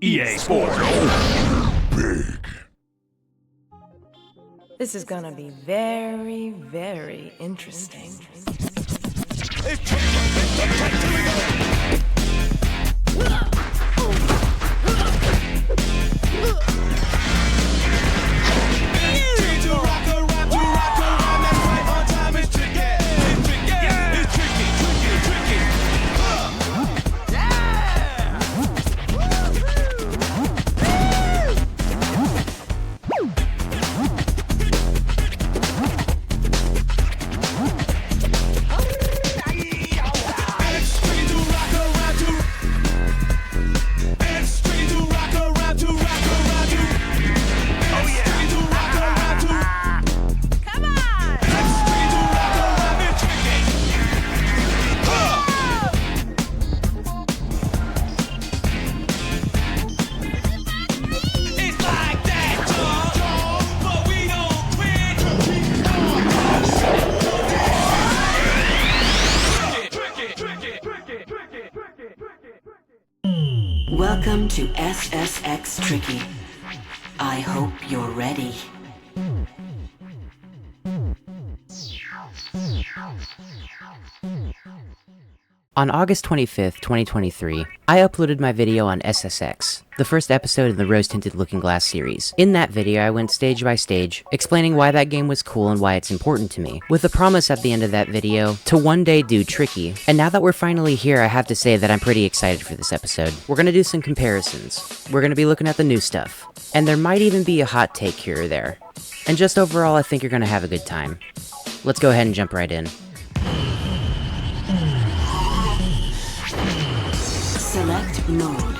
EA Sports. Big. This is gonna be very, very interesting. Welcome to SSX Tricky. I hope you're ready. On August 25th, 2023, I uploaded my video on SSX, the first episode in the Rose-Tinted Looking Glass series. In that video, I went stage by stage, explaining why that game was cool and why it's important to me, with a promise at the end of that video to one day do Tricky. And now that we're finally here, I have to say that I'm pretty excited for this episode. We're gonna do some comparisons. We're gonna be looking at the new stuff. And there might even be a hot take here or there. And just overall, I think you're gonna have a good time. Let's go ahead and jump right in. Select mode.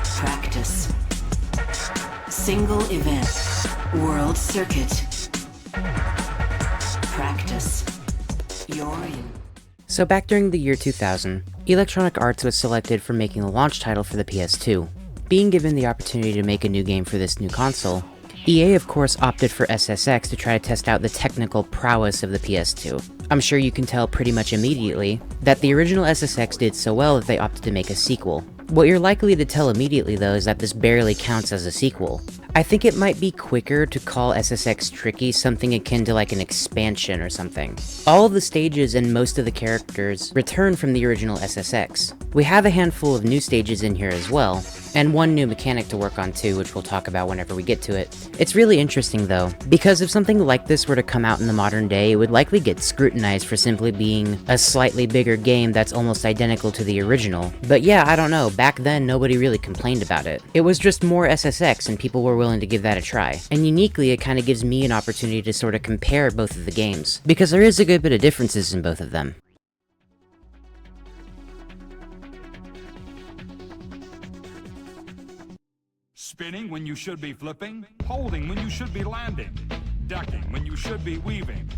Practice. Single event. World circuit. Practice. You're in. So back during the year 2000, Electronic Arts was selected for making the launch title for the PS2. Being given the opportunity to make a new game for this new console, EA of course opted for SSX to try to test out the technical prowess of the PS2. I'm sure you can tell pretty much immediately that the original SSX did so well that they opted to make a sequel. What you're likely to tell immediately though is that this barely counts as a sequel. I think it might be quicker to call SSX Tricky something akin to like an expansion or something. All of the stages and most of the characters return from the original SSX. We have a handful of new stages in here as well, and one new mechanic to work on too, which we'll talk about whenever we get to it. It's really interesting though, because if something like this were to come out in the modern day, it would likely get scrutinized for simply being a slightly bigger game that's almost identical to the original. But yeah, I don't know, back then nobody really complained about it. It was just more SSX and people were willing to give that a try. And uniquely, it kind of gives me an opportunity to sort of compare both of the games, because there is a good bit of differences in both of them. Spinning when you should be flipping, holding when you should be landing, ducking when you should be weaving.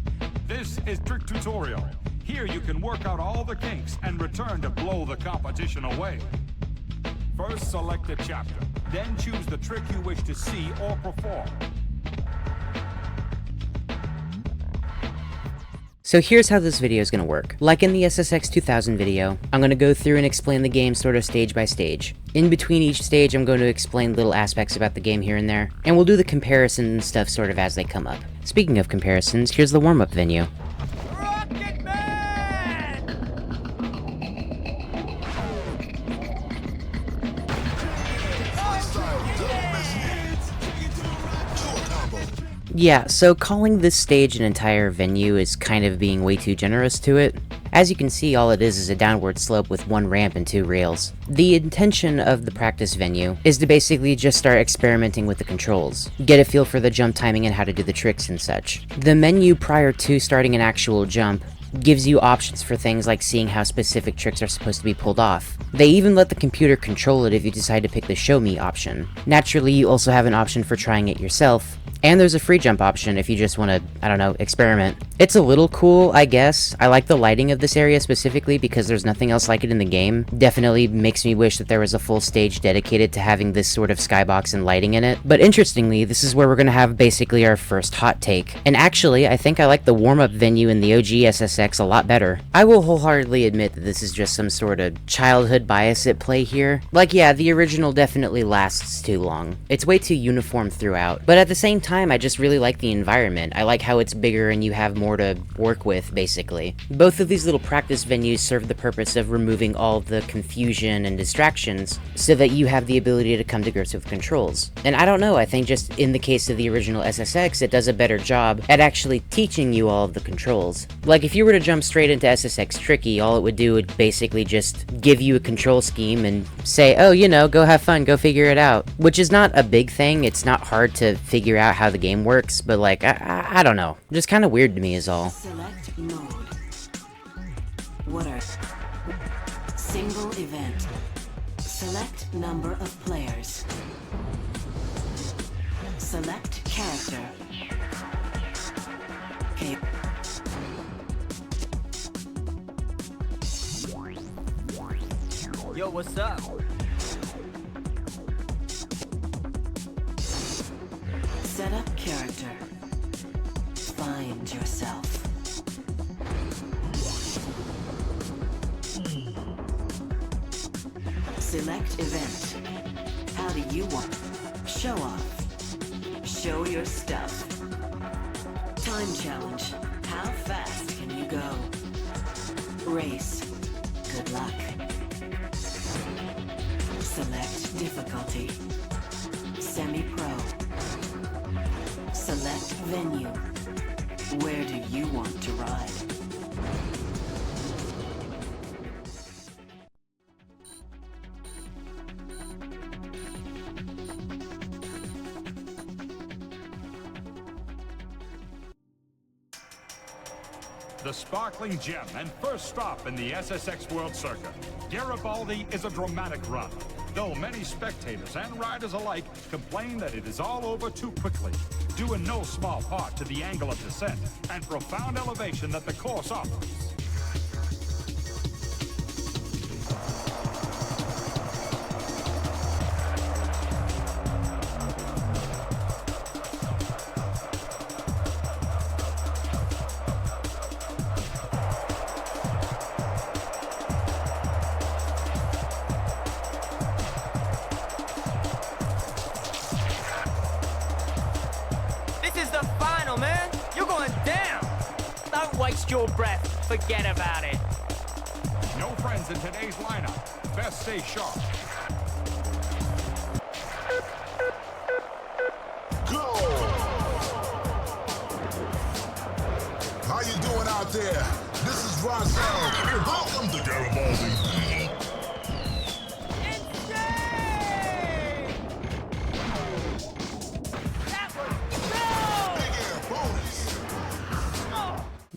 This is Trick Tutorial. Here you can work out all the kinks and return to blow the competition away. First select a chapter, then choose the trick you wish to see or perform. So here's how this video is going to work. Like in the SSX 2000 video, I'm going to go through and explain the game sort of stage by stage. In between each stage, I'm going to explain little aspects about the game here and there, and we'll do the comparisons and stuff sort of as they come up. Speaking of comparisons, here's the warm-up venue. Yeah, so calling this stage an entire venue is kind of being way too generous to it. As you can see, all it is a downward slope with one ramp and two rails. The intention of the practice venue is to basically just start experimenting with the controls, get a feel for the jump timing and how to do the tricks and such. The menu prior to starting an actual jump gives you options for things like seeing how specific tricks are supposed to be pulled off. They even let the computer control it if you decide to pick the show me option. Naturally, you also have an option for trying it yourself, And there's a free jump option if you just want to, I don't know, experiment. It's a little cool, I guess. I like the lighting of this area specifically because there's nothing else like it in the game. Definitely makes me wish that there was a full stage dedicated to having this sort of skybox and lighting in it. But interestingly, this is where we're going to have basically our first hot take. And actually, I think I like the warm-up venue in the OG SSX a lot better. I will wholeheartedly admit that this is just some sort of childhood bias at play here. Like, yeah, the original definitely lasts too long. It's way too uniform throughout. But at the same time, I just really like the environment. I like how it's bigger and you have more to work with, basically. Both of these little practice venues serve the purpose of removing all the confusion and distractions so that you have the ability to come to grips with controls. And I don't know, I think just in the case of the original SSX, it does a better job at actually teaching you all of the controls. Like, if you were to jump straight into SSX Tricky, all it would do would basically just give you a control scheme and say, oh, you know, go have fun, go figure it out. Which is not a big thing, it's not hard to figure out how the game works, but like, I don't know. Just kind of weird to me is all. Select mode. What are single event? Select number of players. Select character. Okay. Yo, what's up? Set up character. Find yourself. Select event. How do you want? Show off. Show your stuff. Time challenge. How fast can you go? Race. Good luck. Select difficulty. Semi-pro. Select venue. Where do you want to ride? The sparkling gem and first stop in the SSX World Circuit. Garibaldi is a dramatic run, though many spectators and riders alike complain that it is all over too quickly, due in no small part to the angle of descent and profound elevation that the course offers. Waste your breath. Forget about it. No friends in today's lineup. Best stay sharp. Go! How you doing out there? This is Roselle. Welcome to Garibaldi.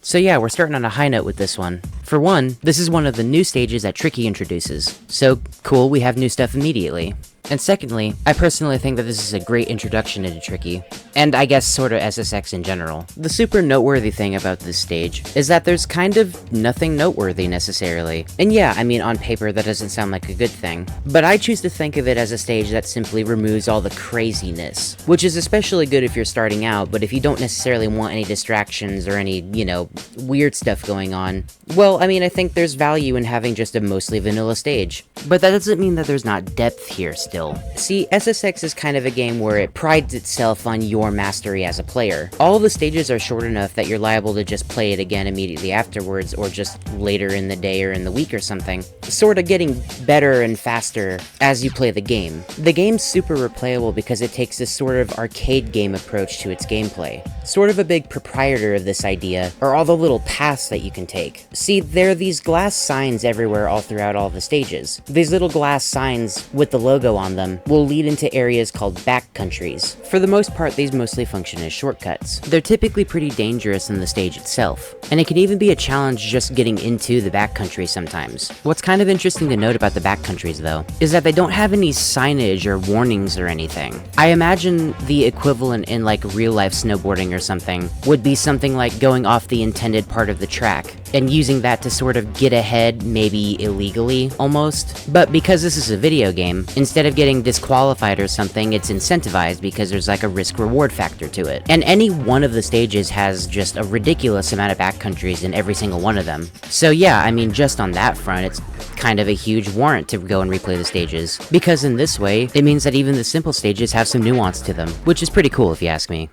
So yeah, we're starting on a high note with this one. For one, this is one of the new stages that Tricky introduces. So cool, we have new stuff immediately. And secondly, I personally think that this is a great introduction into Tricky, and I guess sorta SSX in general. The super noteworthy thing about this stage is that there's kind of nothing noteworthy necessarily. And yeah, I mean on paper that doesn't sound like a good thing, but I choose to think of it as a stage that simply removes all the craziness, which is especially good if you're starting out, but if you don't necessarily want any distractions or any, you know, weird stuff going on, well, I mean, I think there's value in having just a mostly vanilla stage. But that doesn't mean that there's not depth here still. See, SSX is kind of a game where it prides itself on your mastery as a player. All the stages are short enough that you're liable to just play it again immediately afterwards, or just later in the day or in the week or something, sort of getting better and faster as you play the game. The game's super replayable because it takes this sort of arcade game approach to its gameplay. Sort of a big proprietor of this idea are all the little paths that you can take. See, there are these glass signs everywhere all throughout all the stages. These little glass signs with the logo on them will lead into areas called backcountries. For the most part, these mostly function as shortcuts. They're typically pretty dangerous in the stage itself, and it can even be a challenge just getting into the backcountry sometimes. What's kind of interesting to note about the backcountries though, is that they don't have any signage or warnings or anything. I imagine the equivalent in like real life snowboarding or something would be something like going off the intended part of the track and using that to sort of get ahead, maybe illegally almost. But because this is a video game, instead of getting disqualified or something, it's incentivized because there's like a risk-reward factor to it. And any one of the stages has just a ridiculous amount of backcountries in every single one of them. So yeah, I mean, just on that front, it's kind of a huge warrant to go and replay the stages. Because in this way, it means that even the simple stages have some nuance to them, which is pretty cool if you ask me.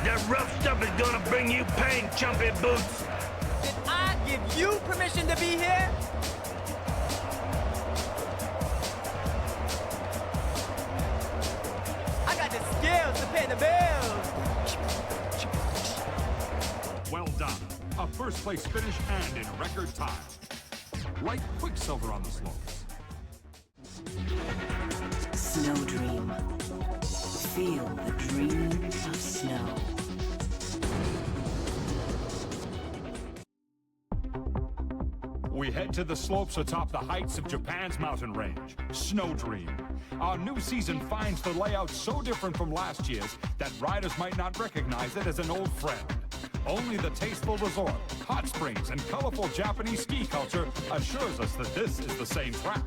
That rough stuff is gonna bring you pain, chumpy boots. Did I give you permission to be here? I got the skills to pay the bills. Well done. A first place finish and in record time. Like Quicksilver on the slopes. Snowdream. Feel the dream of snow. We head to the slopes atop the heights of Japan's mountain range, Snowdream. Our new season finds the layout so different from last year's that riders might not recognize it as an old friend. Only the tasteful resort, hot springs, and colorful Japanese ski culture assures us that this is the same track.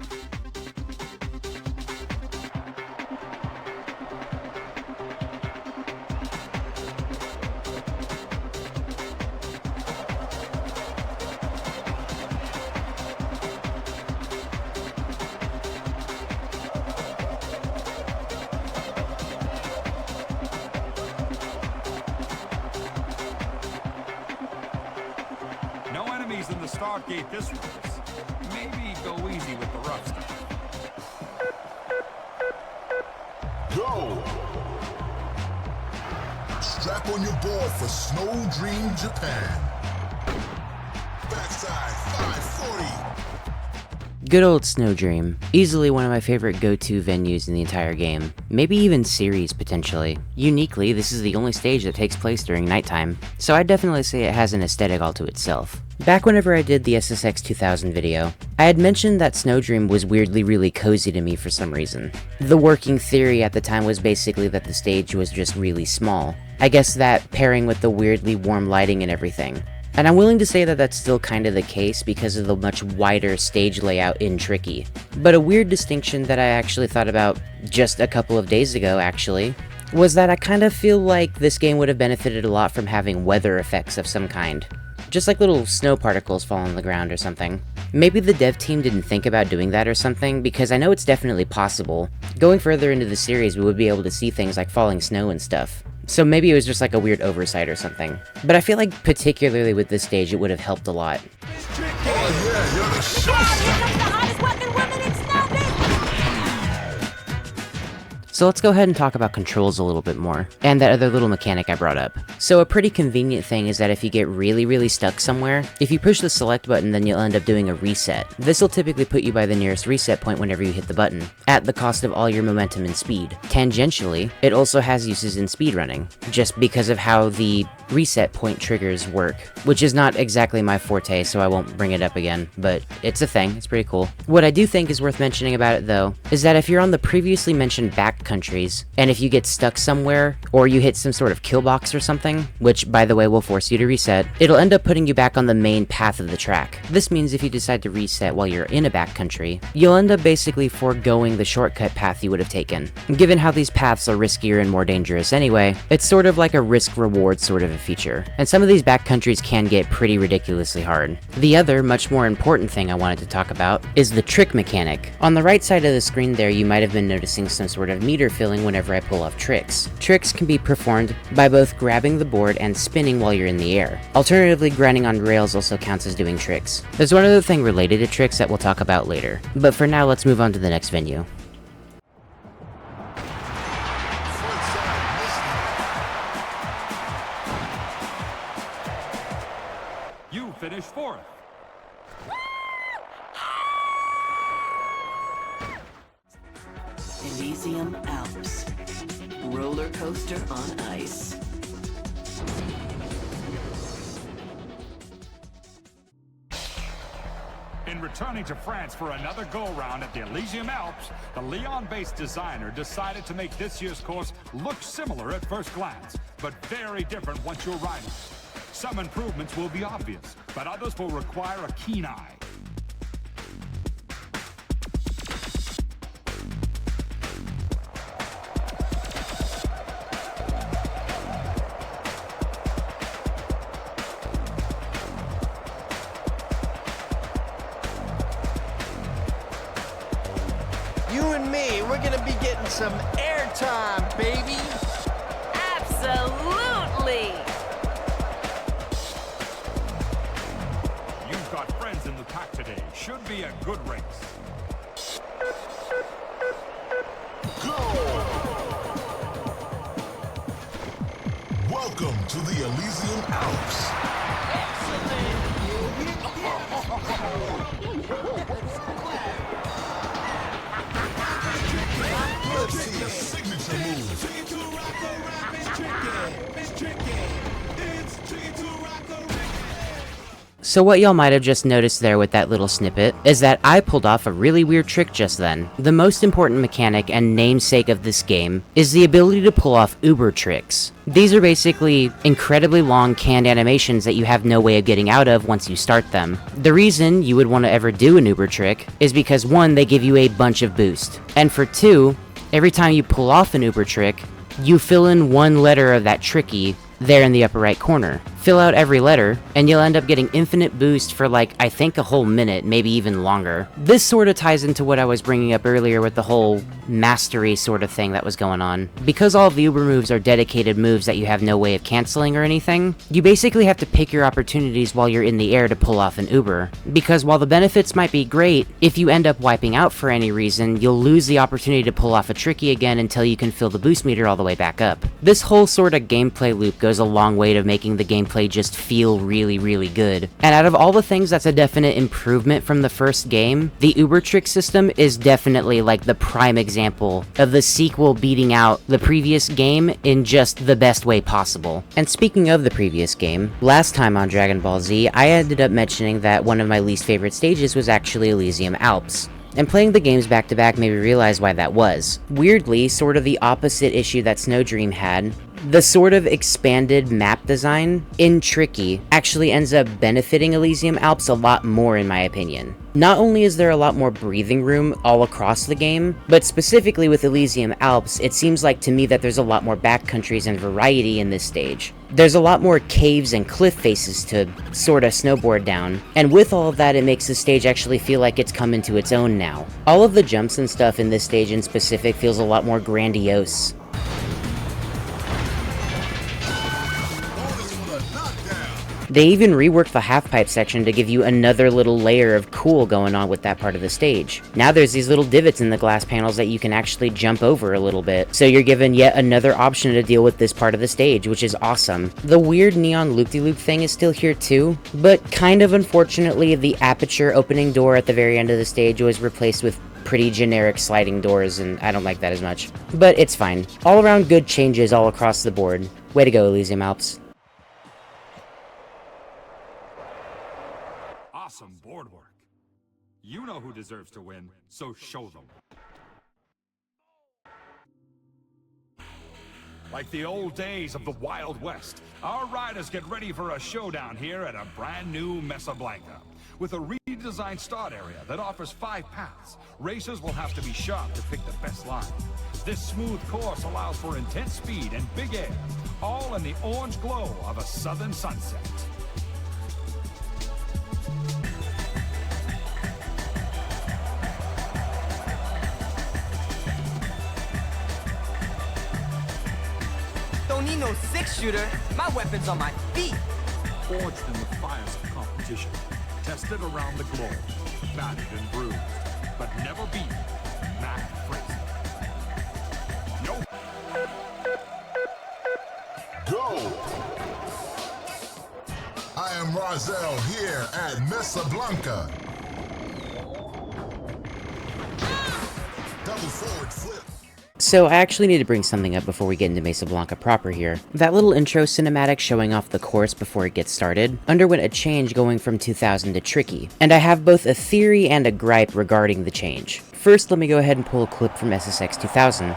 No enemies in the start gate this race. Maybe go easy with the rough stuff. Go! Strap on your board for Snowdream Japan. Backside 540. Good old Snowdream. Easily one of my favorite go-to venues in the entire game. Maybe even series, potentially. Uniquely, this is the only stage that takes place during nighttime, so I'd definitely say it has an aesthetic all to itself. Back whenever I did the SSX 2000 video, I had mentioned that Snowdream was weirdly really cozy to me for some reason. The working theory at the time was basically that the stage was just really small. I guess that pairing with the weirdly warm lighting and everything. And I'm willing to say that that's still kind of the case because of the much wider stage layout in Tricky. But a weird distinction that I actually thought about just a couple of days ago, actually, was that I kind of feel like this game would have benefited a lot from having weather effects of some kind. Just like little snow particles fall on the ground or something. Maybe the dev team didn't think about doing that or something, because I know it's definitely possible. Going further into the series, we would be able to see things like falling snow and stuff. So maybe it was just like a weird oversight or something. But I feel like particularly with this stage, it would have helped a lot. Oh yeah, you're the showstopper. So let's go ahead and talk about controls a little bit more, and that other little mechanic I brought up. So a pretty convenient thing is that if you get really stuck somewhere, if you push the select button, then you'll end up doing a reset. This will typically put you by the nearest reset point whenever you hit the button, at the cost of all your momentum and speed. Tangentially, it also has uses in speedrunning, just because of how the reset point triggers work, which is not exactly my forte, so I won't bring it up again, but it's a thing, it's pretty cool. What I do think is worth mentioning about it though, is that if you're on the previously mentioned backcountries, and if you get stuck somewhere, or you hit some sort of kill box or something, which by the way will force you to reset, it'll end up putting you back on the main path of the track. This means if you decide to reset while you're in a backcountry, you'll end up basically foregoing the shortcut path you would have taken. Given how these paths are riskier and more dangerous anyway, it's sort of like a risk-reward sort of a feature, and some of these backcountries can get pretty ridiculously hard. The other, much more important thing I wanted to talk about is the trick mechanic. On the right side of the screen there, you might have been noticing some sort of meter filling whenever I pull off tricks. Tricks can be performed by both grabbing the board and spinning while you're in the air. Alternatively, grinding on rails also counts as doing tricks. There's one other thing related to tricks that we'll talk about later, but for now let's move on to the next venue. finished 4th. Elysium Alps. Roller coaster on ice. In returning to France for another go-around at the Elysium Alps, the Lyon-based designer decided to make this year's course look similar at first glance, but very different once you're riding. Some improvements will be obvious, but others will require a keen eye. You and me, we're gonna be getting some airtime, baby. Absolutely! You've got friends in the pack today. Should be a good race. Go! Welcome to the Elysium Alps. Let's see a signature move. So what y'all might have just noticed there with that little snippet is that I pulled off a really weird trick just then. The most important mechanic and namesake of this game is the ability to pull off Uber tricks. These are basically incredibly long canned animations that you have no way of getting out of once you start them. The reason you would want to ever do an Uber trick is because 1, they give you a bunch of boost, and for 2, every time you pull off an Uber trick, you fill in one letter of that tricky there in the upper right corner. Fill out every letter, and you'll end up getting infinite boost for like, I think a whole minute, maybe even longer. This sort of ties into what I was bringing up earlier with the whole mastery sort of thing that was going on. Because all of the Uber moves are dedicated moves that you have no way of canceling or anything, you basically have to pick your opportunities while you're in the air to pull off an Uber. Because while the benefits might be great, if you end up wiping out for any reason, you'll lose the opportunity to pull off a tricky again until you can fill the boost meter all the way back up. This whole sort of gameplay loop goes a long way to making the gameplay just feel really, really good. And out of all the things that's a definite improvement from the first game, the Uber trick system is definitely like the prime example of the sequel beating out the previous game in just the best way possible. And speaking of the previous game, last time on Dragon Ball Z, I ended up mentioning that one of my least favorite stages was actually Elysium Alps. And playing the games back to back made me realize why that was. Weirdly, sort of the opposite issue that Snowdream had, the sort of expanded map design in Tricky actually ends up benefiting Elysium Alps a lot more in my opinion. Not only is there a lot more breathing room all across the game, but specifically with Elysium Alps, it seems like to me that there's a lot more backcountries and variety in this stage. There's a lot more caves and cliff faces to sort of snowboard down, and with all of that it makes the stage actually feel like it's come into its own now. All of the jumps and stuff in this stage in specific feels a lot more grandiose. They even reworked the half-pipe section to give you another little layer of cool going on with that part of the stage. Now there's these little divots in the glass panels that you can actually jump over a little bit, so you're given yet another option to deal with this part of the stage, which is awesome. The weird neon loop-de-loop thing is still here too, but kind of unfortunately the aperture opening door at the very end of the stage was replaced with pretty generic sliding doors, and I don't like that as much. But it's fine. All around good changes all across the board. Way to go, Elysium Alps. Awesome board work. You know who deserves to win, so show them. Like the old days of the Wild West, our riders get ready for a showdown here at a brand new Mesa Blanca. With a redesigned start area that offers 5 paths, racers will have to be sharp to pick the best line. This smooth course allows for intense speed and big air, all in the orange glow of a southern sunset. Don't need no 6-shooter. My weapon's on my feet. Forged in the fires of competition, tested around the globe, battered and bruised, but never beaten. Mac Fraser. Nope. Go! I am Rozelle here at Mesa Blanca. Double forward flip. So I actually need to bring something up before we get into Mesa Blanca proper here. That little intro cinematic showing off the course before it gets started underwent a change going from 2000 to Tricky, and I have both a theory and a gripe regarding the change. First, let me go ahead and pull a clip from SSX 2000.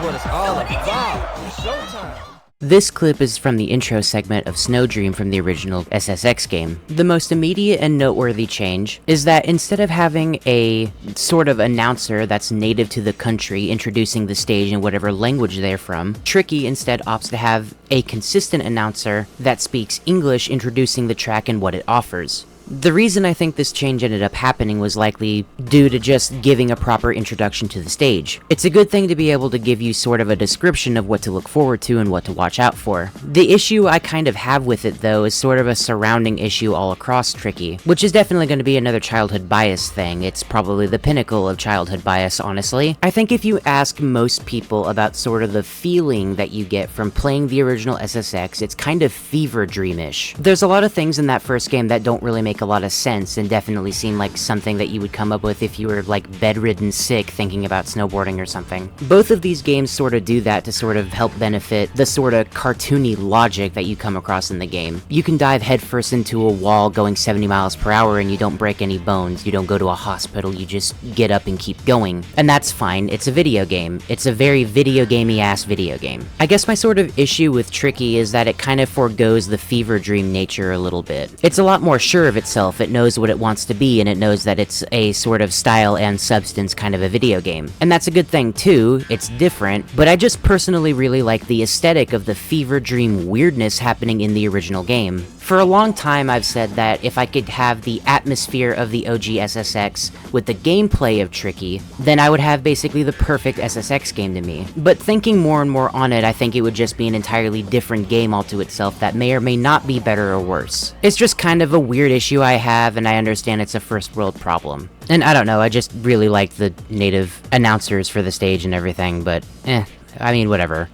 what it's all about. Showtime. This clip is from the intro segment of Snowdream from the original SSX game. The most immediate and noteworthy change is that instead of having a sort of announcer that's native to the country introducing the stage in whatever language they're from, Tricky instead opts to have a consistent announcer that speaks English introducing the track and what it offers. The reason I think this change ended up happening was likely due to just giving a proper introduction to the stage. It's a good thing to be able to give you sort of a description of what to look forward to and what to watch out for. The issue I kind of have with it though is sort of a surrounding issue all across Tricky, which is definitely going to be another childhood bias thing. It's probably the pinnacle of childhood bias, honestly. I think if you ask most people about sort of the feeling that you get from playing the original SSX, it's kind of fever dreamish. There's a lot of things in that first game that don't really make a lot of sense and definitely seem like something that you would come up with if you were like bedridden sick thinking about snowboarding or something. Both of these games sort of do that to sort of help benefit the sort of cartoony logic that you come across in the game. You can dive headfirst into a wall going 70 miles per hour and you don't break any bones, you don't go to a hospital, you just get up and keep going. And that's fine, it's a video game. It's a very video gamey ass video game. I guess my sort of issue with Tricky is that it kind of forgoes the fever dream nature a little bit. It's a lot more sure of itself. It knows what it wants to be, and it knows that it's a sort of style and substance kind of a video game. And that's a good thing too, it's different, but I just personally really like the aesthetic of the fever dream weirdness happening in the original game. For a long time I've said that if I could have the atmosphere of the OG SSX with the gameplay of Tricky, then I would have basically the perfect SSX game to me. But thinking more and more on it, I think it would just be an entirely different game all to itself that may or may not be better or worse. It's just kind of a weird issue I have, and I understand it's a first world problem. And I don't know, I just really like the native announcers for the stage and everything, but I mean, whatever.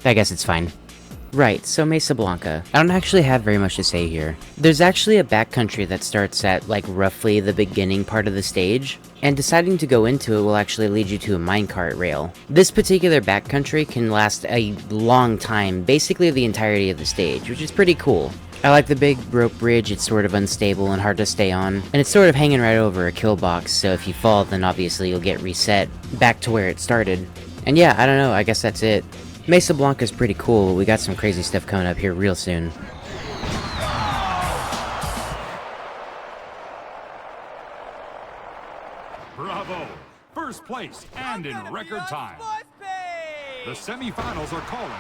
I guess it's fine. Right, so Mesa Blanca. I don't actually have very much to say here. There's actually a backcountry that starts at like roughly the beginning part of the stage, and deciding to go into it will actually lead you to a minecart rail. This particular backcountry can last a long time, basically the entirety of the stage, which is pretty cool. I like the big rope bridge, it's sort of unstable and hard to stay on, and it's sort of hanging right over a kill box, so if you fall then obviously you'll get reset back to where it started. And yeah, I don't know, I guess that's it. Mesa Blanca is pretty cool, we got some crazy stuff coming up here real soon. Bravo! First place and in record time. The semifinals are calling.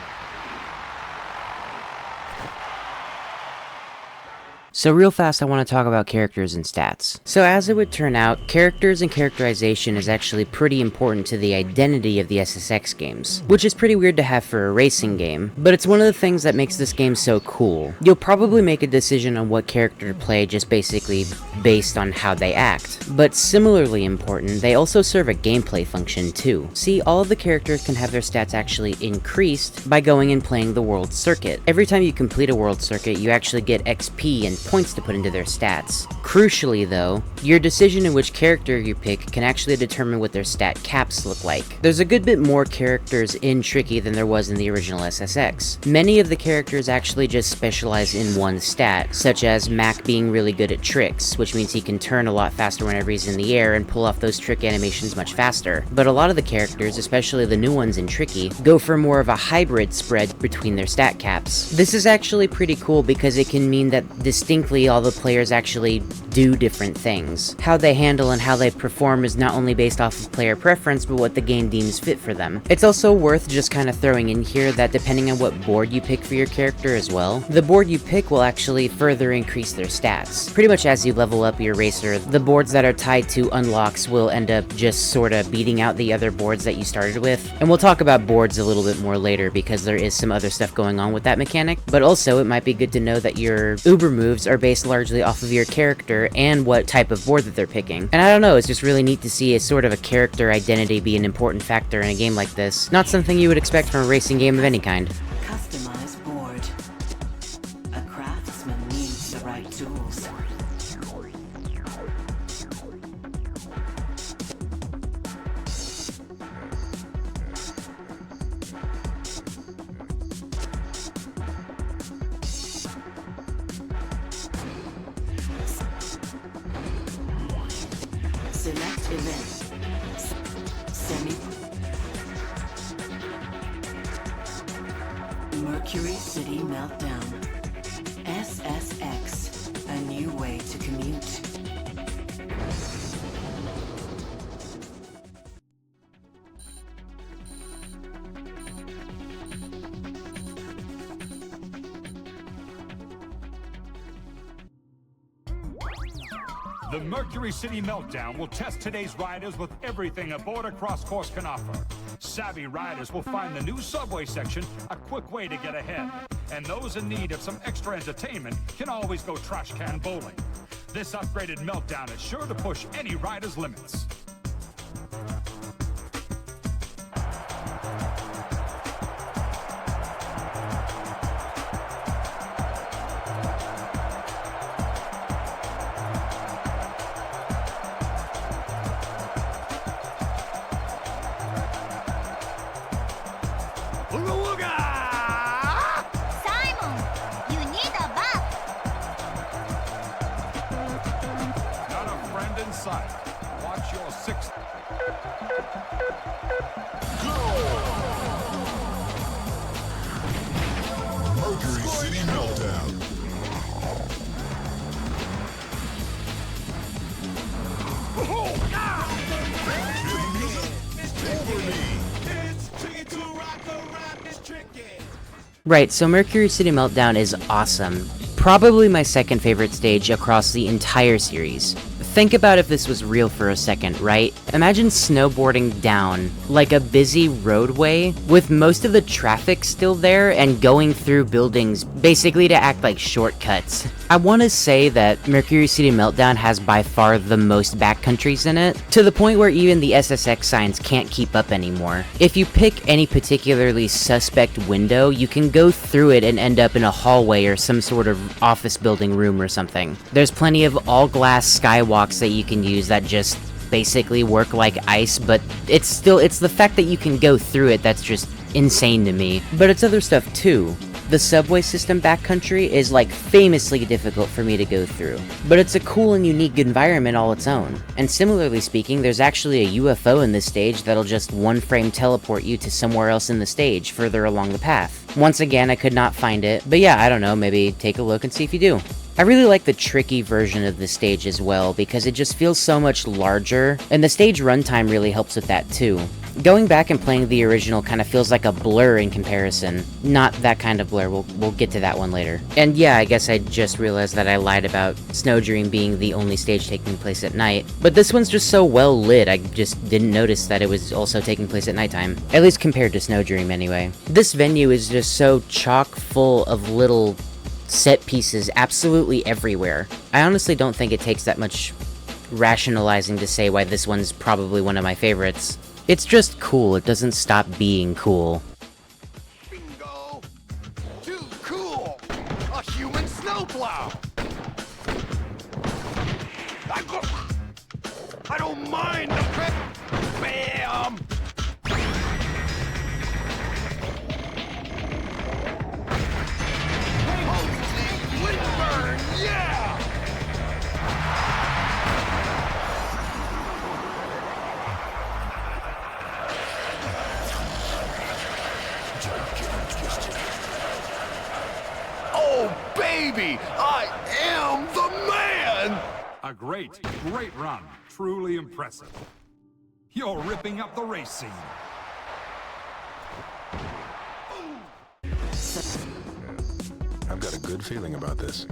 So real fast I want to talk about characters and stats. So as it would turn out, characters and characterization is actually pretty important to the identity of the SSX games, which is pretty weird to have for a racing game, but it's one of the things that makes this game so cool. You'll probably make a decision on what character to play just basically based on how they act, but similarly important, they also serve a gameplay function too. See, all of the characters can have their stats actually increased by going and playing the world circuit. Every time you complete a world circuit, you actually get XP and points to put into their stats. Crucially though, your decision in which character you pick can actually determine what their stat caps look like. There's a good bit more characters in Tricky than there was in the original SSX. Many of the characters actually just specialize in one stat, such as Mac being really good at tricks, which means he can turn a lot faster whenever he's in the air and pull off those trick animations much faster. But a lot of the characters, especially the new ones in Tricky, go for more of a hybrid spread between their stat caps. This is actually pretty cool because it can mean that distinct distinctly all the players actually do different things. How they handle and how they perform is not only based off of player preference, but what the game deems fit for them. It's also worth just kind of throwing in here that depending on what board you pick for your character as well, the board you pick will actually further increase their stats. Pretty much as you level up your racer, the boards that are tied to unlocks will end up just sort of beating out the other boards that you started with. And we'll talk about boards a little bit more later because there is some other stuff going on with that mechanic, but also it might be good to know that your uber moves are based largely off of your character and what type of board that they're picking. And I don't know, it's just really neat to see a sort of a character identity be an important factor in a game like this. Not something you would expect from a racing game of any kind. Customized board. A craftsman needs the right tools. Select event. Mercury City Meltdown. SSX. A new way to commute. The Mercury City Meltdown will test today's riders with everything a border cross course can offer. Savvy riders will find the new subway section a quick way to get ahead. And those in need of some extra entertainment can always go trash can bowling. This upgraded Meltdown is sure to push any rider's limits. Simon, you need a bath. Not a friend in sight. Watch your six. Mercury City Meltdown. Right, so Mercury City Meltdown is awesome. Probably my second favorite stage across the entire series. Think about if this was real for a second, right? Imagine snowboarding down, like a busy roadway, with most of the traffic still there and going through buildings, basically to act like shortcuts. I want to say that Mercury City Meltdown has by far the most backcountries in it, to the point where even the SSX signs can't keep up anymore. If you pick any particularly suspect window, you can go through it and end up in a hallway or some sort of office building room or something. There's plenty of all-glass skywalks that you can use that just basically work like ice, but it's the fact that you can go through it that's just insane to me. But it's other stuff too. The subway system backcountry is like famously difficult for me to go through, but it's a cool and unique environment all its own. And similarly speaking, there's actually a UFO in this stage that'll just one frame teleport you to somewhere else in the stage further along the path. Once again, I could not find it, but yeah, I don't know, maybe take a look and see if you do. I really like the tricky version of the stage as well, because it just feels so much larger, and the stage runtime really helps with that too. Going back and playing the original kind of feels like a blur in comparison. Not that kind of blur, we'll get to that one later. And yeah, I guess I just realized that I lied about Snowdream being the only stage taking place at night, but this one's just so well lit, I just didn't notice that it was also taking place at nighttime. At least compared to Snowdream anyway. This venue is just so chock full of little set pieces absolutely everywhere. I honestly don't think it takes that much rationalizing to say why this one's probably one of my favorites. It's just cool, it doesn't stop being cool. Bingo! Too cool! A human snowplow! I don't mind the crap! Bam! Burn, yeah! Oh, baby! baby! I am the man! A great, great run. Truly impressive. You're ripping up the race scene. I've got a good feeling about this.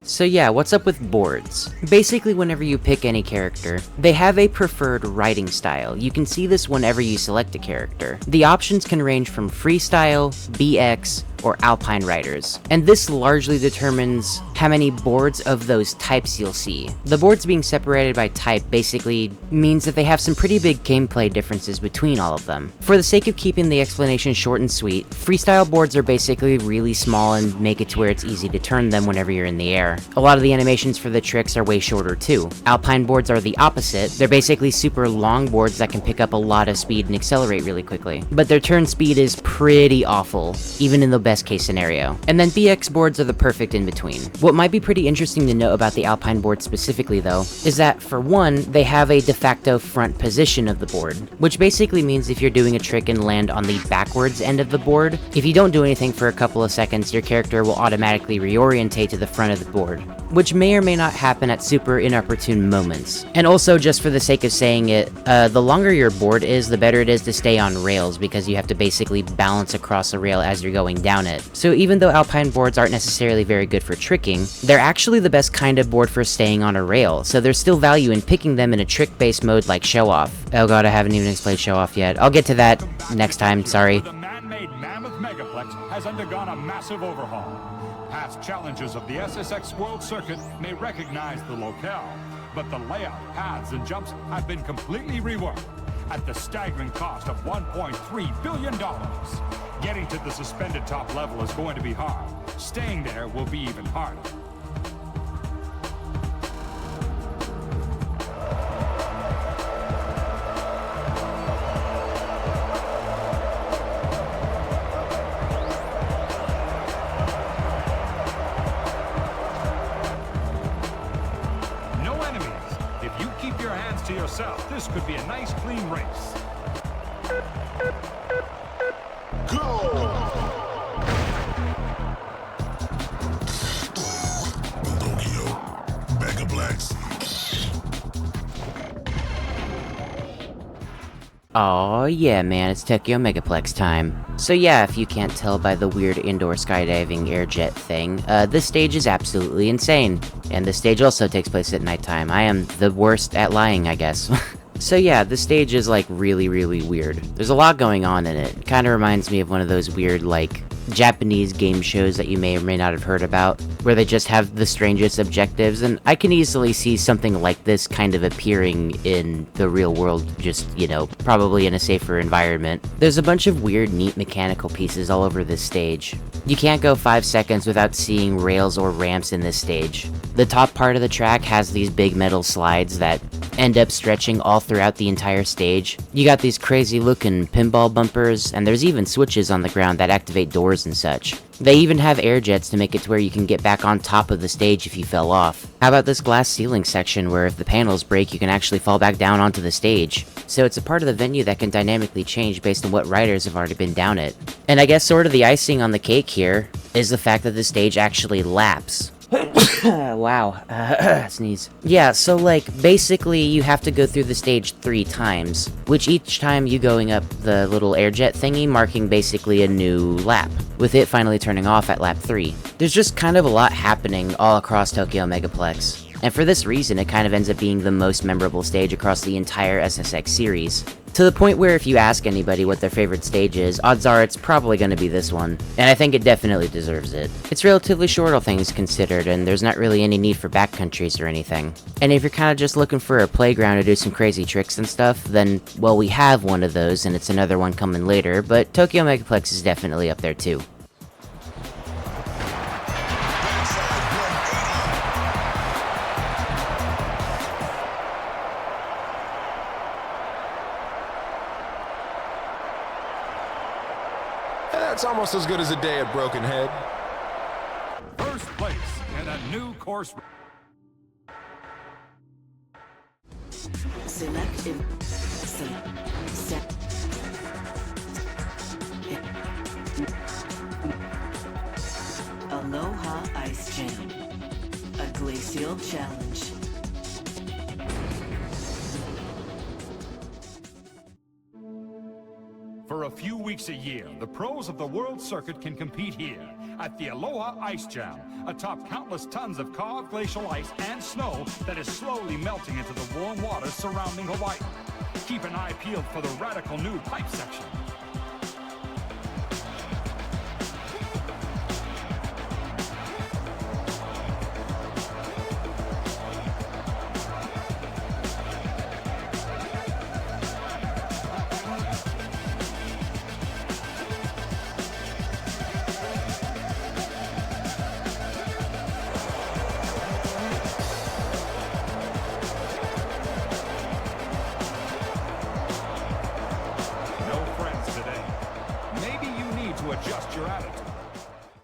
So yeah, what's up with boards? Basically, whenever you pick any character, they have a preferred riding style. You can see this whenever you select a character. The options can range from freestyle, BX, or alpine riders, and this largely determines how many boards of those types you'll see. The boards being separated by type basically means that they have some pretty big gameplay differences between all of them. For the sake of keeping the explanation short and sweet, freestyle boards are basically really small and make it to where it's easy to turn them whenever you're in the air. A lot of the animations for the tricks are way shorter too. Alpine boards are the opposite. They're basically super long boards that can pick up a lot of speed and accelerate really quickly. But their turn speed is pretty awful, even in the best case scenario. And then BX boards are the perfect in between. What might be pretty interesting to know about the Alpine board specifically though, is that for one, they have a de facto front position of the board, which basically means if you're doing a trick and land on the backwards end of the board, if you don't do anything for a couple of seconds, your character will automatically reorientate to the front of the board, which may or may not happen at super inopportune moments. And also, just for the sake of saying it, the longer your board is, the better it is to stay on rails, because you have to basically balance across a rail as you're going down it. So even though alpine boards aren't necessarily very good for tricking, they're actually the best kind of board for staying on a rail, so there's still value in picking them in a trick-based mode like show-off. Oh god, I haven't even explained show-off yet. I'll get to that next time, sorry. The man-made mammoth Megaplex has undergone a massive overhaul. Past challenges of the SSX World Circuit may recognize the locale, but the layout, paths, and jumps have been completely reworked at the staggering cost of $1.3 billion. Getting to the suspended top level is going to be hard. Staying there will be even harder. To yourself, this could be a nice clean race. Go! Tokyo, Megaplex. Aw, yeah man, it's Tokyo Megaplex time. So yeah, if you can't tell by the weird indoor skydiving airjet thing, this stage is absolutely insane. And this stage also takes place at nighttime. I am the worst at lying, I guess. So yeah, this stage is like really weird. There's a lot going on in it. It kind of reminds me of one of those weird like Japanese game shows that you may or may not have heard about, where they just have the strangest objectives, and I can easily see something like this kind of appearing in the real world, just, you know, probably in a safer environment. There's a bunch of weird, neat mechanical pieces all over this stage. You can't go 5 seconds without seeing rails or ramps in this stage. The top part of the track has these big metal slides that end up stretching all throughout the entire stage. You got these crazy looking pinball bumpers, and there's even switches on the ground that activate doors and such. They even have air jets to make it to where you can get back on top of the stage if you fell off. How about this glass ceiling section where if the panels break you can actually fall back down onto the stage? So it's a part of the venue that can dynamically change based on what riders have already been down it. And I guess sort of the icing on the cake here is the fact that the stage actually laps. Wow, sneeze. Yeah, so like, basically you have to go through the stage 3 times, which each time you going up the little airjet thingy marking basically a new lap, with it finally turning off at lap 3. There's just kind of a lot happening all across Tokyo Megaplex, and for this reason it kind of ends up being the most memorable stage across the entire SSX series. To the point where if you ask anybody what their favorite stage is, odds are it's probably going to be this one. And I think it definitely deserves it. It's relatively short all things considered, and there's not really any need for backcountries or anything. And if you're kind of just looking for a playground to do some crazy tricks and stuff, then, well, we have one of those and it's another one coming later, but Tokyo Megaplex is definitely up there too. That's almost as good as a day at Broken Head. First place in a new course. Select Aloha Ice Jam, a glacial challenge. For a few weeks a year, the pros of the world circuit can compete here at the Aloha Ice Jam, atop countless tons of carved glacial ice and snow that is slowly melting into the warm waters surrounding Hawaii. Keep an eye peeled for the radical new pipe section.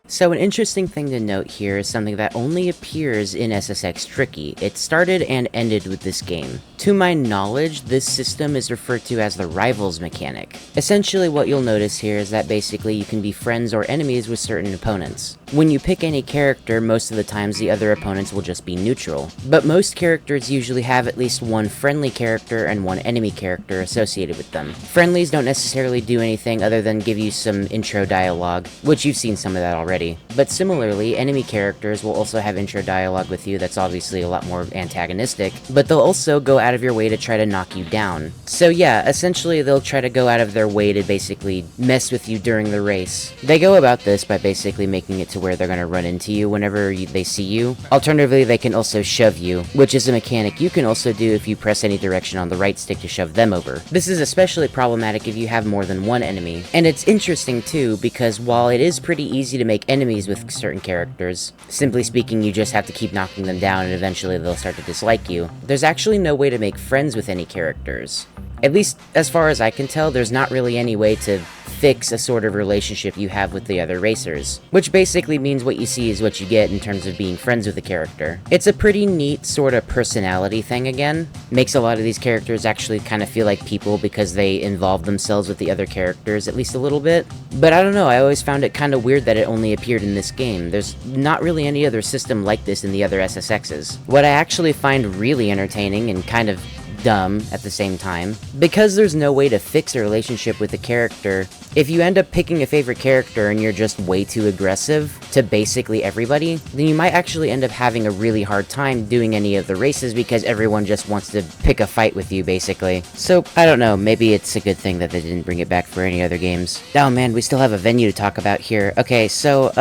So an interesting thing to note here is something that only appears in SSX Tricky. It started and ended with this game. To my knowledge, this system is referred to as the Rivals mechanic. Essentially what you'll notice here is that basically you can be friends or enemies with certain opponents. When you pick any character, most of the times the other opponents will just be neutral. But most characters usually have at least one friendly character and one enemy character associated with them. Friendlies don't necessarily do anything other than give you some intro dialogue, which you've seen some of that already. But similarly, enemy characters will also have intro dialogue with you that's obviously a lot more antagonistic, but they'll also go out of your way to try to knock you down. So yeah, essentially they'll try to go out of their way to basically mess with you during the race. They go about this by basically making it to where they're going to run into you whenever they see you. Alternatively, they can also shove you, which is a mechanic you can also do if you press any direction on the right stick to shove them over. This is especially problematic if you have more than one enemy. And it's interesting too, because while it is pretty easy to make enemies with certain characters, simply speaking, you just have to keep knocking them down and eventually they'll start to dislike you. There's actually no way to make friends with any characters. At least, as far as I can tell, there's not really any way to fix a sort of relationship you have with the other racers. Which basically means what you see is what you get in terms of being friends with a character. It's a pretty neat sort of personality thing again. Makes a lot of these characters actually kind of feel like people because they involve themselves with the other characters at least a little bit. But I don't know, I always found it kind of weird that it only appeared in this game. There's not really any other system like this in the other SSXs. What I actually find really entertaining and kind of dumb at the same time, because there's no way to fix a relationship with a character, if you end up picking a favorite character and you're just way too aggressive to basically everybody, then you might actually end up having a really hard time doing any of the races because everyone just wants to pick a fight with you, basically. So, I don't know, maybe it's a good thing that they didn't bring it back for any other games. Oh man, we still have a venue to talk about here. Okay, so,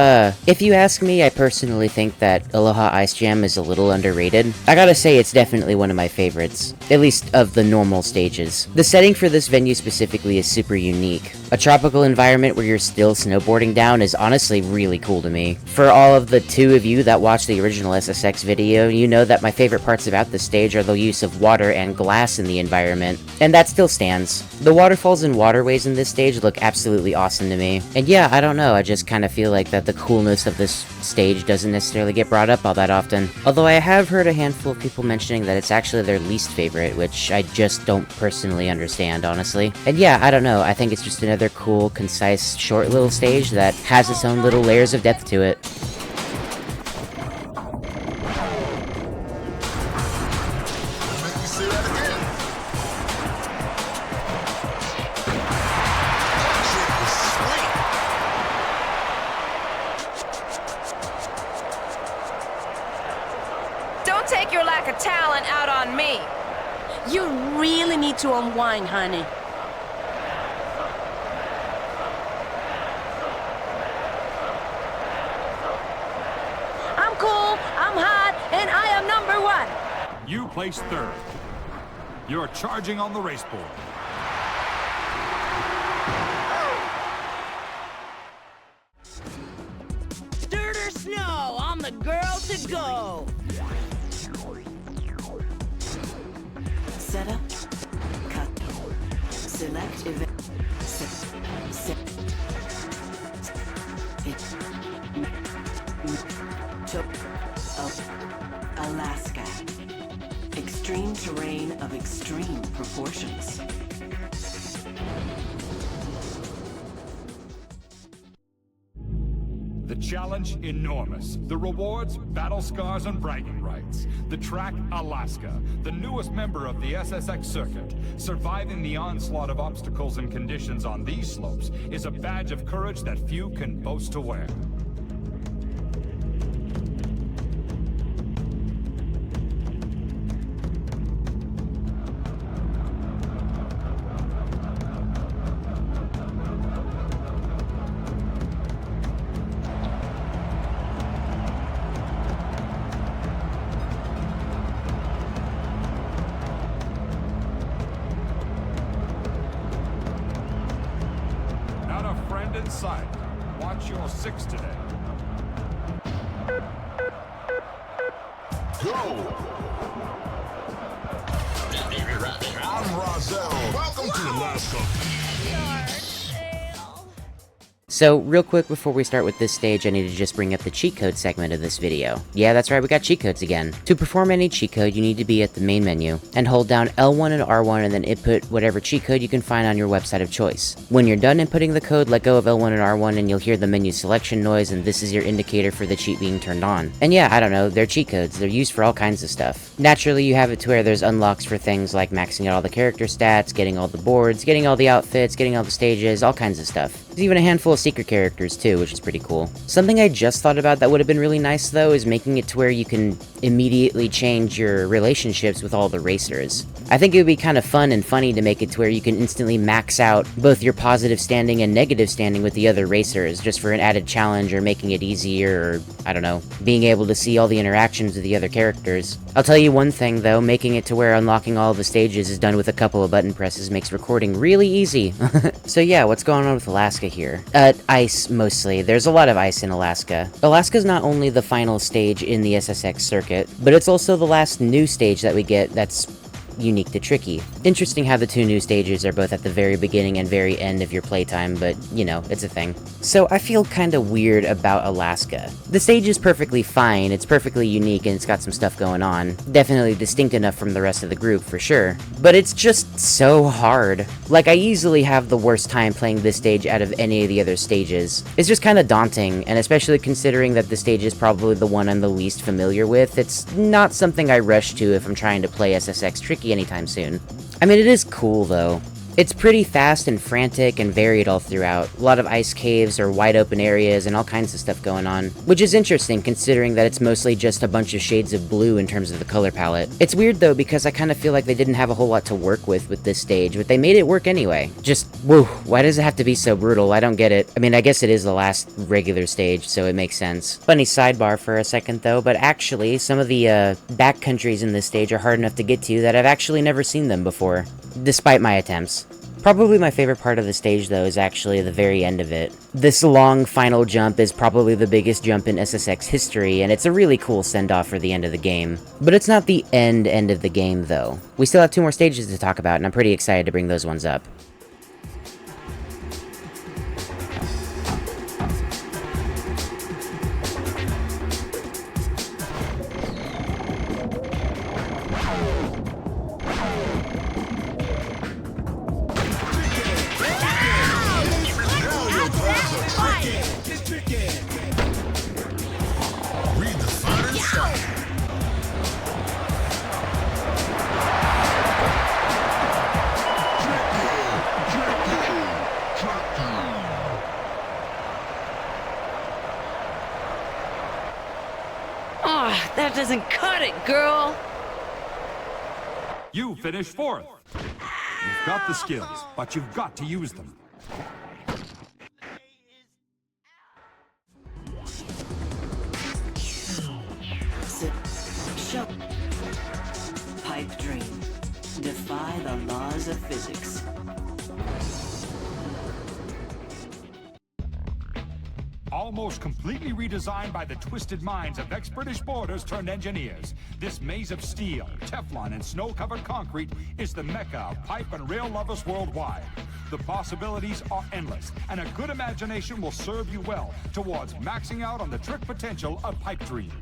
if you ask me, I personally think that Aloha Ice Jam is a little underrated. I gotta say, it's definitely one of my favorites, at least of the normal stages. The setting for this venue specifically is super unique. A tropical environment where you're still snowboarding down is honestly really cool to me. For all of the two of you that watched the original SSX video, you know that my favorite parts about this stage are the use of water and glass in the environment, and that still stands. The waterfalls and waterways in this stage look absolutely awesome to me. And yeah, I don't know, I just kind of feel like that the coolness of this stage doesn't necessarily get brought up all that often. Although I have heard a handful of people mentioning that it's actually their least favorite, which I just don't personally understand, honestly. And yeah, I don't know, I think it's just another cool, concise, short little stage that has its own little layers of depth to it. Don't take your lack of talent out on me. You really need to unwind, honey. I'm cool, I'm hot, and I am number one. You placed third. You're charging on the race board. Dirt or snow, I'm the girl to go. Setup. Cut. Select event. Alaska. Extreme terrain of extreme proportions. The challenge, enormous. The rewards, battle scars and bragging rights. The track, Alaska, the newest member of the SSX circuit. Surviving the onslaught of obstacles and conditions on these slopes is a badge of courage that few can boast to wear. Inside. Watch your 6 today. Go! I'm Roselle. Welcome to Alaska. So, real quick before we start with this stage, I need to just bring up the cheat code segment of this video. Yeah, that's right, we got cheat codes again. To perform any cheat code, you need to be at the main menu, and hold down L1 and R1 and then input whatever cheat code you can find on your website of choice. When you're done inputting the code, let go of L1 and R1 and you'll hear the menu selection noise, and this is your indicator for the cheat being turned on. And yeah, I don't know, they're cheat codes, they're used for all kinds of stuff. Naturally, you have it to where there's unlocks for things like maxing out all the character stats, getting all the boards, getting all the outfits, getting all the stages, all kinds of stuff. There's even a handful of secret characters too, which is pretty cool. Something I just thought about that would have been really nice though is making it to where you can immediately change your relationships with all the racers. I think it would be kind of fun and funny to make it to where you can instantly max out both your positive standing and negative standing with the other racers just for an added challenge or making it easier or, I don't know, being able to see all the interactions with the other characters. I'll tell you one thing though, making it to where unlocking all of the stages is done with a couple of button presses makes recording really easy. So yeah, what's going on with Alaska here? Ice mostly. There's a lot of ice in Alaska. Alaska's not only the final stage in the SSX circuit, but it's also the last new stage that we get that's unique to Tricky. Interesting how the two new stages are both at the very beginning and very end of your playtime, but, you know, it's a thing. So I feel kinda weird about Alaska. The stage is perfectly fine, it's perfectly unique, and it's got some stuff going on. Definitely distinct enough from the rest of the group, for sure. But it's just so hard. Like, I easily have the worst time playing this stage out of any of the other stages. It's just kinda daunting, and especially considering that the stage is probably the one I'm the least familiar with, it's not something I rush to if I'm trying to play SSX Tricky anytime soon. I mean, it is cool though. It's pretty fast and frantic and varied all throughout. A lot of ice caves or wide open areas and all kinds of stuff going on. Which is interesting considering that it's mostly just a bunch of shades of blue in terms of the color palette. It's weird though because I kind of feel like they didn't have a whole lot to work with this stage, but they made it work anyway. Just, whoa, why does it have to be so brutal? I don't get it. I mean, I guess it is the last regular stage, so it makes sense. Funny sidebar for a second though, but actually some of the back countries in this stage are hard enough to get to that I've actually never seen them before, despite my attempts. Probably my favorite part of the stage though is actually the very end of it. This long final jump is probably the biggest jump in SSX history, and it's a really cool send-off for the end of the game. But it's not the end of the game though. We still have 2 more stages to talk about, and I'm pretty excited to bring those ones up. That doesn't cut it, girl! You finished 4th. You've got the skills, but you've got to use them. Show. Pipe dream. Defy the laws of physics. Almost completely redesigned by the twisted minds of ex-British boarders turned engineers, this maze of steel, Teflon, and snow-covered concrete is the mecca of pipe and rail lovers worldwide. The possibilities are endless, and a good imagination will serve you well towards maxing out on the trick potential of Pipe Dream.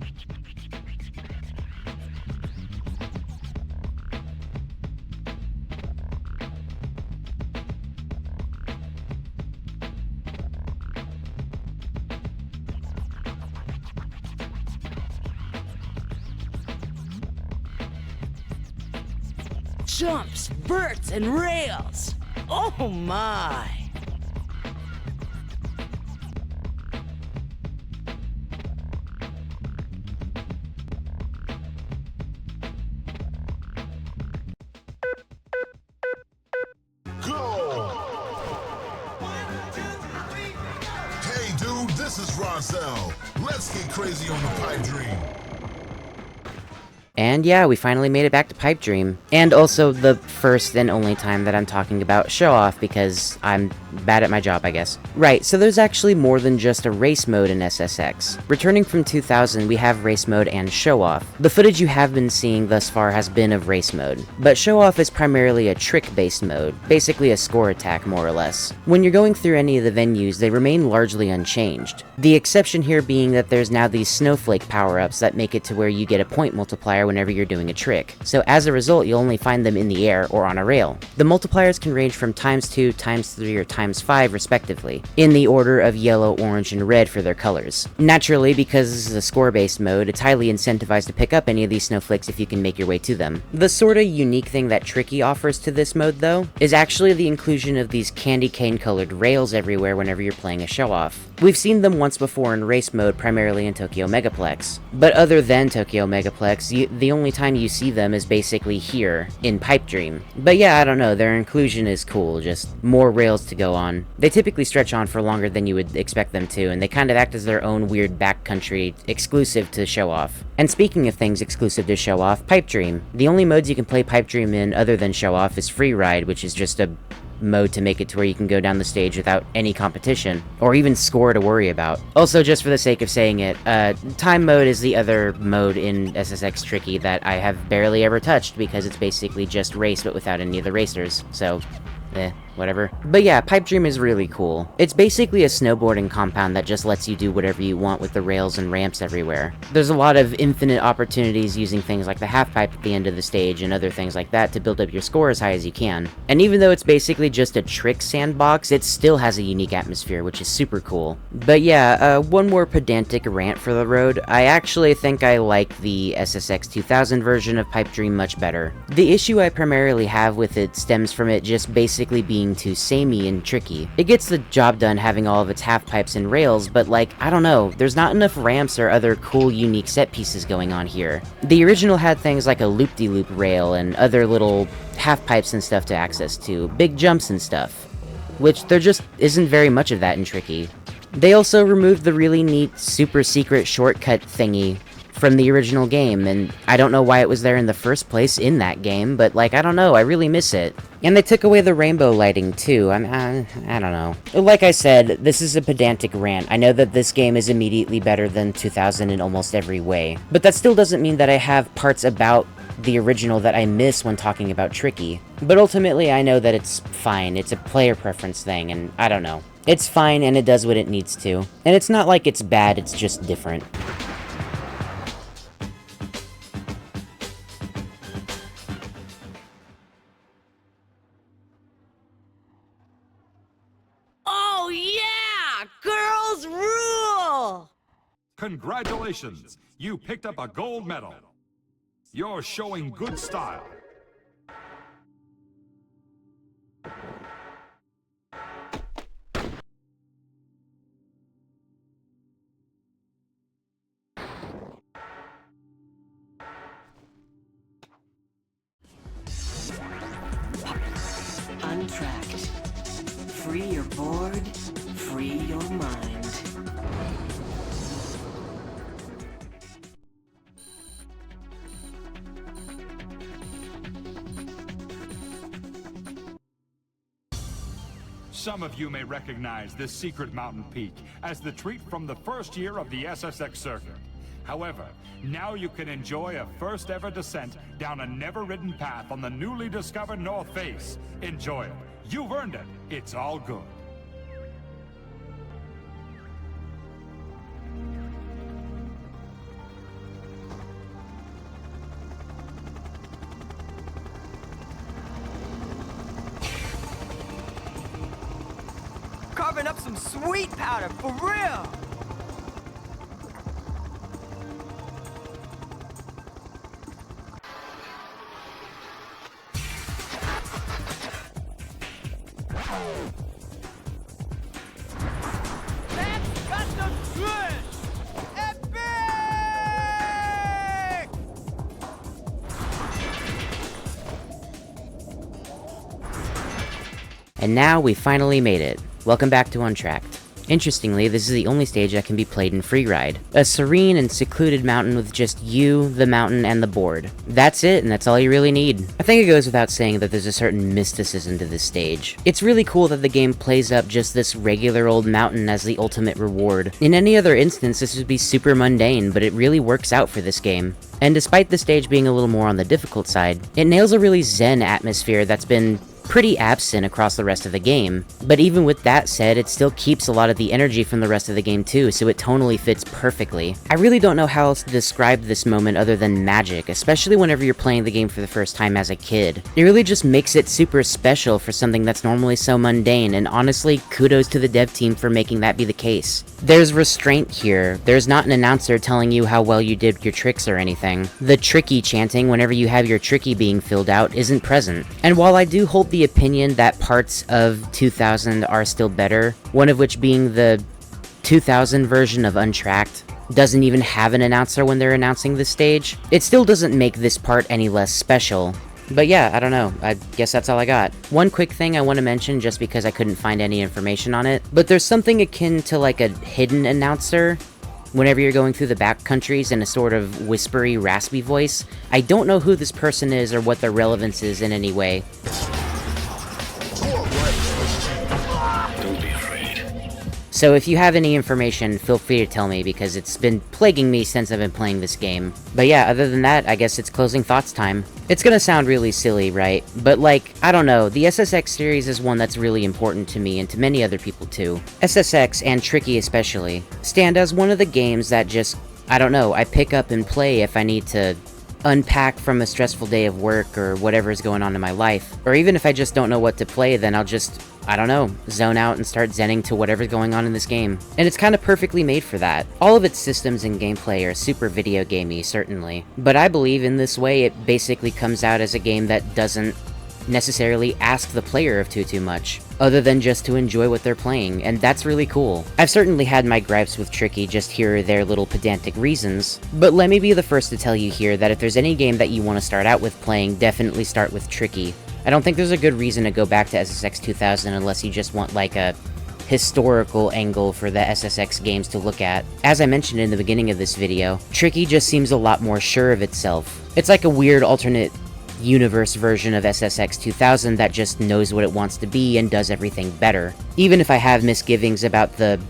jumps, verts, and rails. Oh my! Hey dude, this is Roselle. Let's get crazy on the pipe dream. And yeah, we finally made it back to Pipe Dream. And also the first and only time that I'm talking about Show Off, because I'm bad at my job, I guess. Right, so there's actually more than just a race mode in SSX. Returning from 2000, we have race mode and Show Off. The footage you have been seeing thus far has been of race mode, but Show Off is primarily a trick-based mode, basically a score attack more or less. When you're going through any of the venues, they remain largely unchanged. The exception here being that there's now these snowflake power-ups that make it to where you get a point multiplier whenever you're doing a trick. So as a result, you'll only find them in the air or on a rail. The multipliers can range from ×2, ×3, or ×5 respectively, in the order of yellow, orange, and red for their colors. Naturally, because this is a score-based mode, it's highly incentivized to pick up any of these snowflakes if you can make your way to them. The sorta unique thing that Tricky offers to this mode though, is actually the inclusion of these candy cane colored rails everywhere whenever you're playing a show-off. We've seen them once before in race mode, primarily in Tokyo Megaplex. But other than Tokyo Megaplex, the only time you see them is basically here, in Pipe Dream. But yeah, I don't know, their inclusion is cool, just more rails to go on. They typically stretch on for longer than you would expect them to, and they kind of act as their own weird backcountry exclusive to Show Off. And speaking of things exclusive to Show Off, Pipe Dream. The only modes you can play Pipe Dream in other than Show Off is Free Ride, which is just a mode to make it to where you can go down the stage without any competition, or even score to worry about. Also, just for the sake of saying it, Time mode is the other mode in SSX Tricky that I have barely ever touched because it's basically just race but without any of the racers, so whatever. But yeah, Pipe Dream is really cool. It's basically a snowboarding compound that just lets you do whatever you want with the rails and ramps everywhere. There's a lot of infinite opportunities using things like the half pipe at the end of the stage and other things like that to build up your score as high as you can. And even though it's basically just a trick sandbox, it still has a unique atmosphere, which is super cool. But yeah, one more pedantic rant for the road. I actually think I like the SSX 2000 version of Pipe Dream much better. The issue I primarily have with it stems from it just basically being too samey and tricky. It gets the job done having all of its half pipes and rails, but like, I don't know, there's not enough ramps or other cool unique set pieces going on here. The original had things like a loop-de-loop rail and other little half pipes and stuff to access to, big jumps and stuff, which there just isn't very much of that in Tricky. They also removed the really neat super secret shortcut thingy from the original game, and I don't know why it was there in the first place in that game, but like, I don't know, I really miss it. And they took away the rainbow lighting too. I don't know. Like I said, this is a pedantic rant. I know that this game is immediately better than 2000 in almost every way, but that still doesn't mean that I have parts about the original that I miss when talking about Tricky. But ultimately, I know that it's fine. It's a player preference thing, and I don't know. It's fine, and it does what it needs to. And it's not like it's bad, it's just different. Oh yeah! Girls rule! Congratulations! You picked up a gold medal. You're showing good style. Untracked. Free your board, free your mind. Some of you may recognize this secret mountain peak as the treat from the first year of the SSX circuit. However, now you can enjoy a first ever descent down a never-ridden path on the newly discovered North Face. Enjoy it. You've earned it. It's all good. Carving up some sweet powder, for real! And now we finally made it. Welcome back to Untracked. Interestingly, this is the only stage that can be played in freeride. A serene and secluded mountain with just you, the mountain, and the board. That's it, and that's all you really need. I think it goes without saying that there's a certain mysticism to this stage. It's really cool that the game plays up just this regular old mountain as the ultimate reward. In any other instance, this would be super mundane, but it really works out for this game. And despite the stage being a little more on the difficult side, it nails a really zen atmosphere that's been pretty absent across the rest of the game. But even with that said, it still keeps a lot of the energy from the rest of the game too, so it tonally fits perfectly. I really don't know how else to describe this moment other than magic, especially whenever you're playing the game for the first time as a kid. It really just makes it super special for something that's normally so mundane, and honestly, kudos to the dev team for making that be the case. There's restraint here. There's not an announcer telling you how well you did your tricks or anything. The tricky chanting whenever you have your tricky being filled out isn't present. And while I do hold the opinion that parts of 2000 are still better, one of which being the 2000 version of Untracked doesn't even have an announcer when they're announcing the stage, it still doesn't make this part any less special. But yeah, I don't know, I guess that's all I got. One quick thing I want to mention just because I couldn't find any information on it, but there's something akin to like a hidden announcer whenever you're going through the backcountries in a sort of whispery, raspy voice. I don't know who this person is or what their relevance is in any way. So if you have any information, feel free to tell me, because it's been plaguing me since I've been playing this game. But yeah, other than that, I guess it's closing thoughts time. It's gonna sound really silly, right? But like, I don't know, the SSX series is one that's really important to me and to many other people too. SSX, and Tricky especially, stand as one of the games that just, I don't know, I pick up and play if I need to unpack from a stressful day of work or whatever is going on in my life. Or even if I just don't know what to play, then I'll just, I don't know, zone out and start zenning to whatever's going on in this game. And it's kind of perfectly made for that. All of its systems and gameplay are super video gamey, certainly. But I believe in this way it basically comes out as a game that doesn't necessarily ask the player of too much, other than just to enjoy what they're playing, and that's really cool. I've certainly had my gripes with Tricky just here or there little pedantic reasons, but let me be the first to tell you here that if there's any game that you want to start out with playing, definitely start with Tricky. I don't think there's a good reason to go back to SSX 2000 unless you just want like a historical angle for the SSX games to look at. As I mentioned in the beginning of this video, Tricky just seems a lot more sure of itself. It's like a weird alternate universe version of SSX 2000 that just knows what it wants to be and does everything better. Even if I have misgivings about the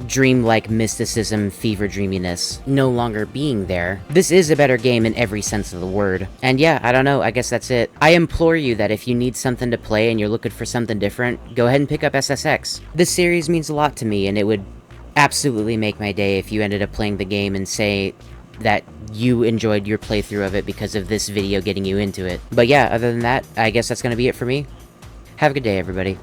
dreamlike mysticism, fever dreaminess no longer being there, this is a better game in every sense of the word. And yeah, I don't know, I guess that's it. I implore you that if you need something to play and you're looking for something different, go ahead and pick up SSX. This series means a lot to me, and it would absolutely make my day if you ended up playing the game and say that you enjoyed your playthrough of it because of this video getting you into it. But yeah, other than that, I guess that's gonna be it for me. Have a good day, everybody.